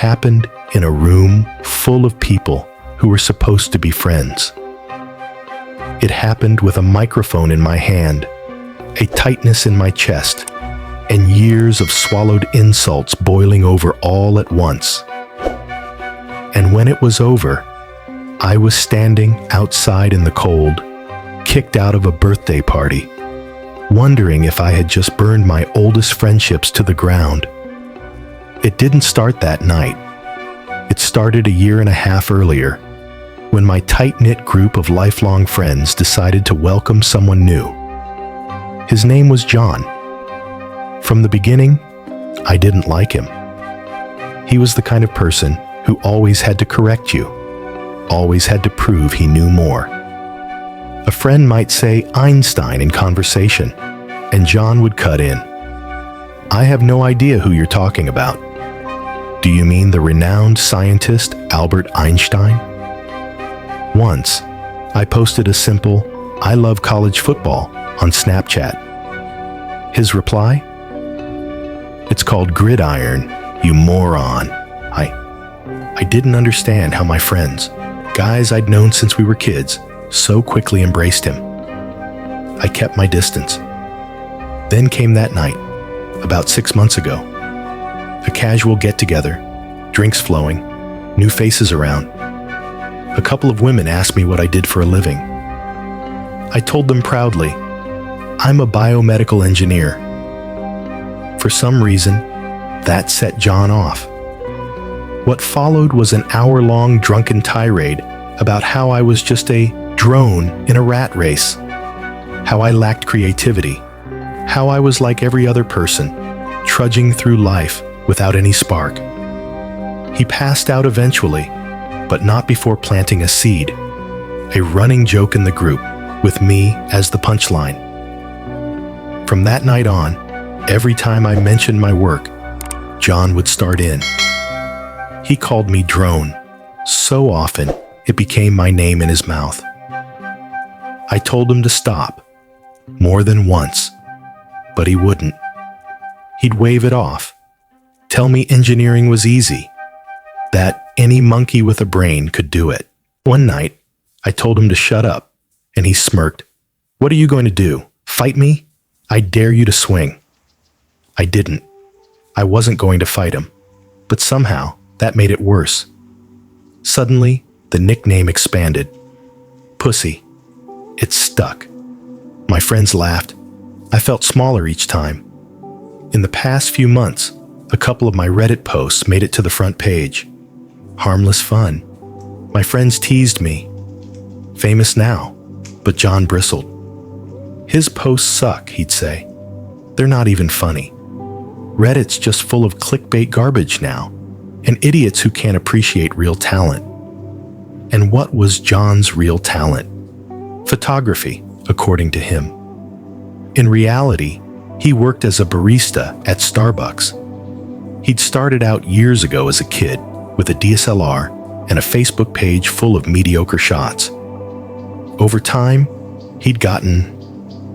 happened in a room full of people who were supposed to be friends. It happened with a microphone in my hand, a tightness in my chest, and years of swallowed insults boiling over all at once. And when it was over, I was standing outside in the cold, kicked out of a birthday party, wondering if I had just burned my oldest friendships to the ground. It didn't start that night. It started a year and a half earlier, when my tight-knit group of lifelong friends decided to welcome someone new. His name was John. From the beginning, I didn't like him. He was the kind of person who always had to correct you, always had to prove he knew more. A friend might say Einstein in conversation, and John would cut in. "I have no idea who you're talking about. Do you mean the renowned scientist Albert Einstein?" Once, I posted a simple, "I love college football," on Snapchat. His reply? "It's called gridiron, you moron." I didn't understand how my friends, guys I'd known since we were kids, so quickly embraced him. I kept my distance. Then came that night, about 6 months ago. A casual get-together, drinks flowing, new faces around. A couple of women asked me what I did for a living. I told them proudly, "I'm a biomedical engineer." For some reason, that set John off. What followed was an hour-long drunken tirade about how I was just a drone in a rat race, how I lacked creativity, how I was like every other person, trudging through life without any spark. He passed out eventually, but not before planting a seed, a running joke in the group, with me as the punchline. From that night on, every time I mentioned my work, John would start in. He called me Drone so often it became my name in his mouth. I told him to stop, more than once, but he wouldn't. He'd wave it off, tell me engineering was easy, that any monkey with a brain could do it. One night, I told him to shut up, and he smirked. "What are you going to do? Fight me? I dare you to swing." I didn't. I wasn't going to fight him, but somehow that made it worse. Suddenly, the nickname expanded. Pussy. It stuck. My friends laughed. I felt smaller each time. In the past few months, a couple of my Reddit posts made it to the front page. Harmless fun. My friends teased me. Famous now, but John bristled. "His posts suck," he'd say. "They're not even funny. Reddit's just full of clickbait garbage now, and idiots who can't appreciate real talent." And what was John's real talent? Photography, according to him. In reality, he worked as a barista at Starbucks. He'd started out years ago as a kid with a DSLR and a Facebook page full of mediocre shots. Over time, he'd gotten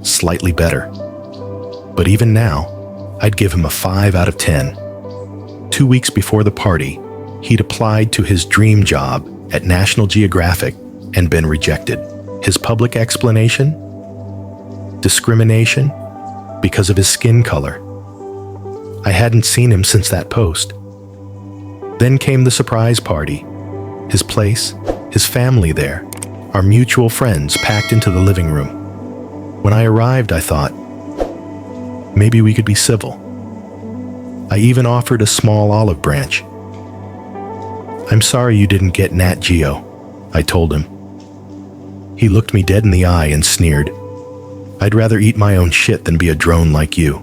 slightly better. But even now, I'd give him a 5 out of 10. 2 weeks before the party, he'd applied to his dream job at National Geographic and been rejected. His public explanation? Discrimination because of his skin color. I hadn't seen him since that post. Then came the surprise party. His place, his family there, our mutual friends packed into the living room. When I arrived, I thought, maybe we could be civil. I even offered a small olive branch. "I'm sorry you didn't get Nat Geo," I told him. He looked me dead in the eye and sneered. "I'd rather eat my own shit than be a drone like you.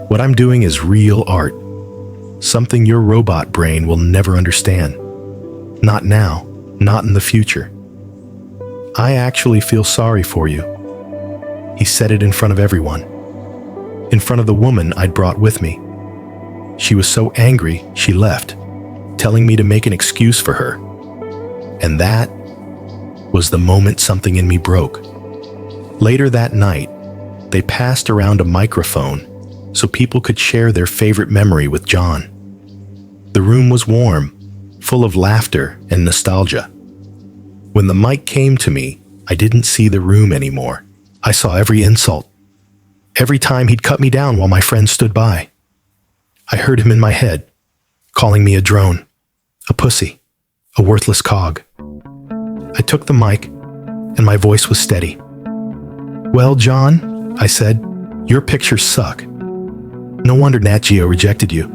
What I'm doing is real art, something your robot brain will never understand. Not now, not in the future. I actually feel sorry for you." He said it in front of everyone, in front of the woman I'd brought with me. She was so angry, she left, telling me to make an excuse for her. And that was the moment something in me broke. Later that night, they passed around a microphone so people could share their favorite memory with John. The room was warm, full of laughter and nostalgia. When the mic came to me, I didn't see the room anymore. I saw every insult, every time he'd cut me down while my friend stood by. I heard him in my head, calling me a drone, a pussy, a worthless cog. I took the mic, and my voice was steady. "Well, John," I said, "your pictures suck. No wonder Nat Geo rejected you.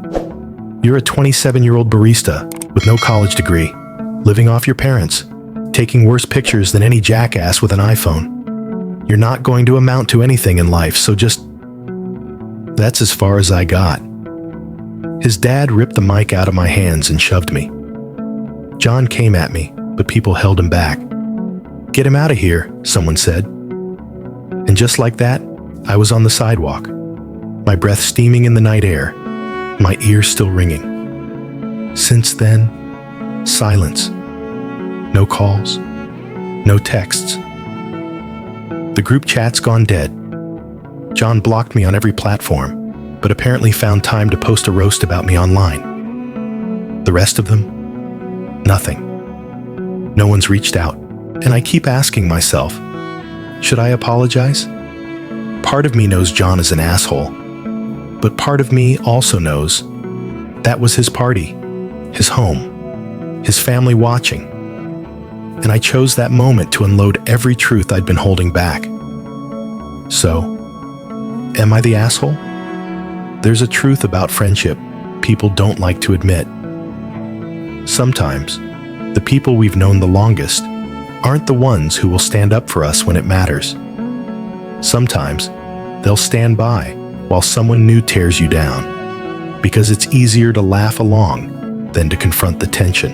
You're a 27-year-old barista with no college degree, living off your parents, taking worse pictures than any jackass with an iPhone. You're not going to amount to anything in life, so just..." That's as far as I got. His dad ripped the mic out of my hands and shoved me. John came at me, but people held him back. "Get him out of here," someone said. And just like that, I was on the sidewalk, my breath steaming in the night air, my ears still ringing. Since then, silence. No calls, no texts. The group chat's gone dead. John blocked me on every platform, but apparently found time to post a roast about me online. The rest of them? Nothing. No one's reached out, and I keep asking myself, should I apologize? Part of me knows John is an asshole, but part of me also knows that was his party, his home, his family watching. And I chose that moment to unload every truth I'd been holding back. So, am I the asshole? There's a truth about friendship people don't like to admit. Sometimes, the people we've known the longest aren't the ones who will stand up for us when it matters. Sometimes, they'll stand by while someone new tears you down, because it's easier to laugh along than to confront the tension.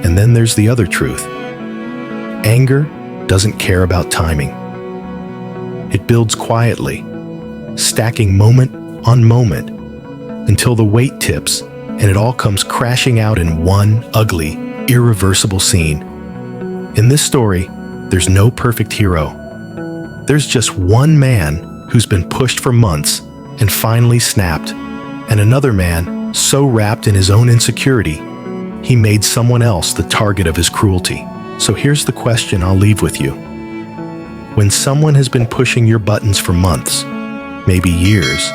And then there's the other truth. Anger doesn't care about timing. It builds quietly, stacking moment on moment until the weight tips and it all comes crashing out in one ugly, irreversible scene. In this story, there's no perfect hero. There's just one man who's been pushed for months and finally snapped, and another man so wrapped in his own insecurity, he made someone else the target of his cruelty. So here's the question I'll leave with you. When someone has been pushing your buttons for months, maybe years,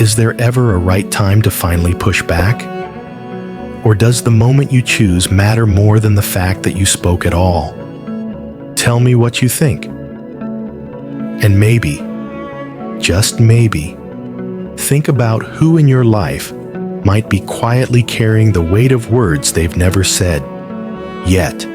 is there ever a right time to finally push back? Or does the moment you choose matter more than the fact that you spoke at all? Tell me what you think. And maybe, just maybe, think about who in your life might be quietly carrying the weight of words they've never said, yet.